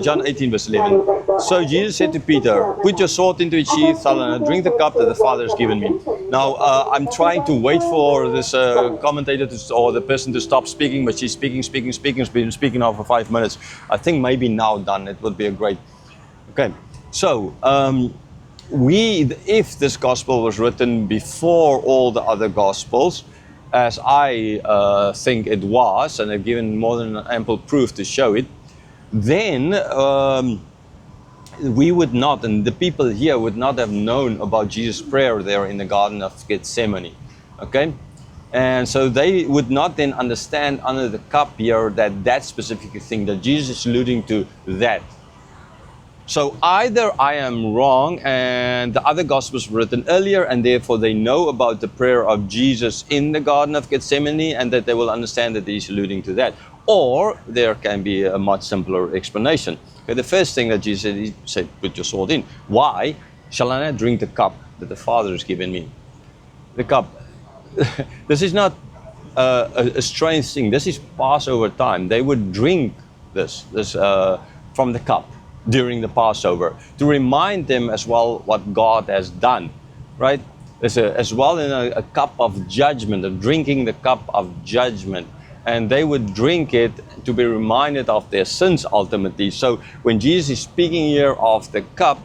John 18 verse 11. So Jesus said to Peter, put your sword into its sheath and drink the cup that the Father has given me. Now, I'm trying to wait for this commentator or the person to stop speaking, but she's speaking, been speaking now for 5 minutes. I think maybe now done, it would be a great... Okay, so if this gospel was written before all the other gospels, as I think it was, and I've given more than ample proof to show it, then we would not, and the people here would not have known about Jesus' prayer there in the Garden of Gethsemane. Okay? And so they would not then understand under the cup here that specific thing, that Jesus is alluding to that. So either I am wrong and the other gospels were written earlier and therefore they know about the prayer of Jesus in the Garden of Gethsemane and that they will understand that he's alluding to that. Or there can be a much simpler explanation. Okay, the first thing that Jesus said, he said, put your sword in. Why? Shall I not drink the cup that the Father has given me? The cup. This is not a strange thing. This is Passover time. They would drink this from the cup during the Passover to remind them as well what God has done, right? There's as well in a cup of judgment, of drinking the cup of judgment. And they would drink it to be reminded of their sins ultimately. So when Jesus is speaking here of the cup,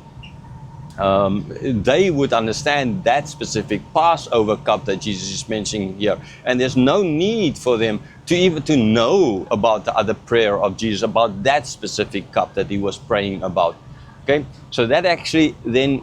they would understand that specific Passover cup that Jesus is mentioning here. And there's no need for them to even to know about the other prayer of Jesus, about that specific cup that he was praying about. Okay, so that actually then,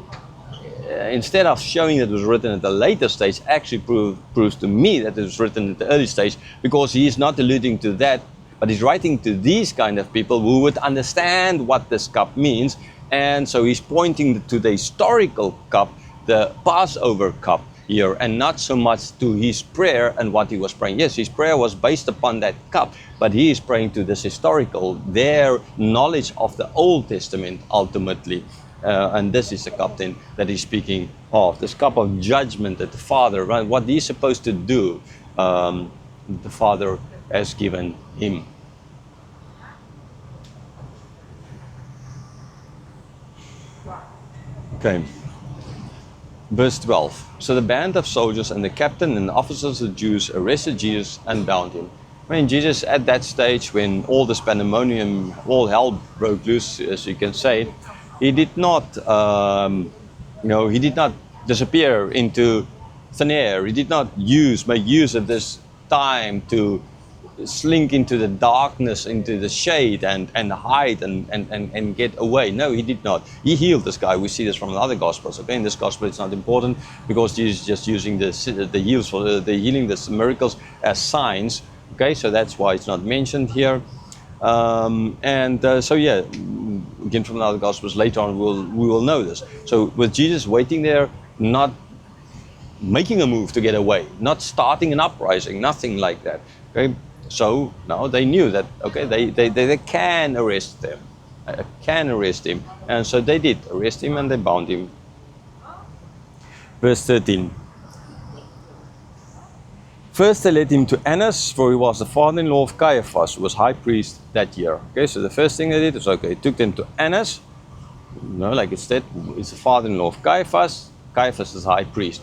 instead of showing that it was written at a later stage, actually proves to me that it was written at the early stage, because he is not alluding to that, but he's writing to these kind of people who would understand what this cup means. And so he's pointing to the historical cup, the Passover cup here, and not so much to his prayer and what he was praying. Yes, his prayer was based upon that cup, but he is praying to this historical, their knowledge of the Old Testament ultimately. And this is the cup then that he's speaking of, this cup of judgment that the Father, right, what he's supposed to do, the Father has given him. Okay, verse 12. So the band of soldiers and the captain and the officers of the Jews arrested Jesus and bound him. When Jesus, at that stage, when all this pandemonium, all hell broke loose, as you can say, he did not, he did not disappear into thin air. He did not make use of this time to slink into the darkness, into the shade, and hide and get away. No, he did not. He healed this guy. We see this from the other Gospels. Okay, in this Gospel it's not important because Jesus is just using the heals for the healing, the miracles as signs. Okay, so that's why it's not mentioned here. So yeah, again from the other Gospels later on we will know this. So with Jesus waiting there, not making a move to get away, not starting an uprising, nothing like that. Okay, so now they knew that okay, they can arrest them, and so they did arrest him and they bound him. Verse 13. First they led him to Annas, for he was the father-in-law of Caiaphas, who was high priest that year. Okay, so the first thing they did was, okay, took them to Annas. Like it said, it's the father-in-law of Caiaphas. Caiaphas is high priest.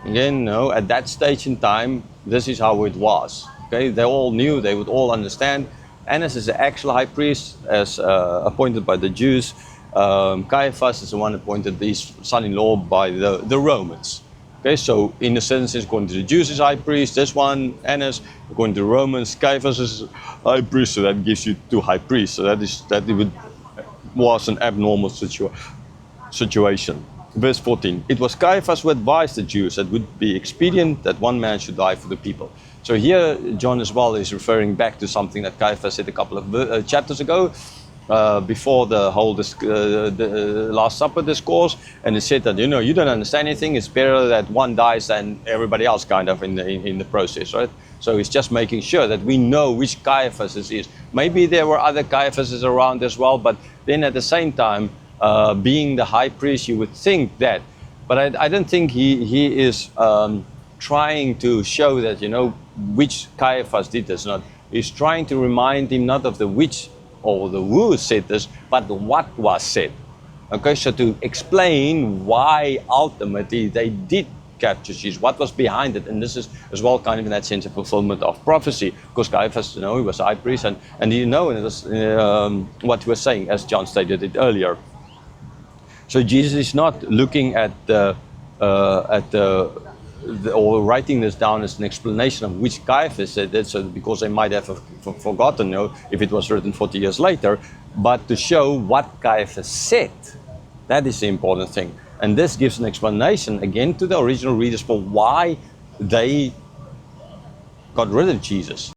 Again, at that stage in time, this is how it was. Okay, they all knew, they would all understand. Annas is the actual high priest, as appointed by the Jews. Caiaphas is the one appointed, his son-in-law, by the Romans. Okay, so in a sense, according to the Jews is high priest, this one, Annas, according to the Romans, Caiaphas is high priest, so that gives you two high priests. So was an abnormal situation. Verse 14, it was Caiaphas who advised the Jews that it would be expedient that one man should die for the people. So here, John as well is referring back to something that Caiaphas said a couple of chapters ago, before the whole the Last Supper discourse, and it said that you don't understand anything. It's better that one dies than everybody else, kind of in the process, right? So he's just making sure that we know which Caiaphas this is. Maybe there were other Caiaphases around as well, but then at the same time, being the high priest, you would think that. But I don't think he is trying to show that which Caiaphas did this. Not he's trying to remind him not of the which or the who said this, but what was said. Okay, so to explain why ultimately they did capture Jesus, what was behind it, and this is as well kind of in that sense a fulfillment of prophecy, because Caiaphas, he was high priest, and and it was what he was saying, as John stated it earlier. So Jesus is not looking at or writing this down as an explanation of which Caiaphas said it, so because they might have forgotten, if it was written 40 years later, but to show what Caiaphas said. That is the important thing. And this gives an explanation again to the original readers for why they got rid of Jesus.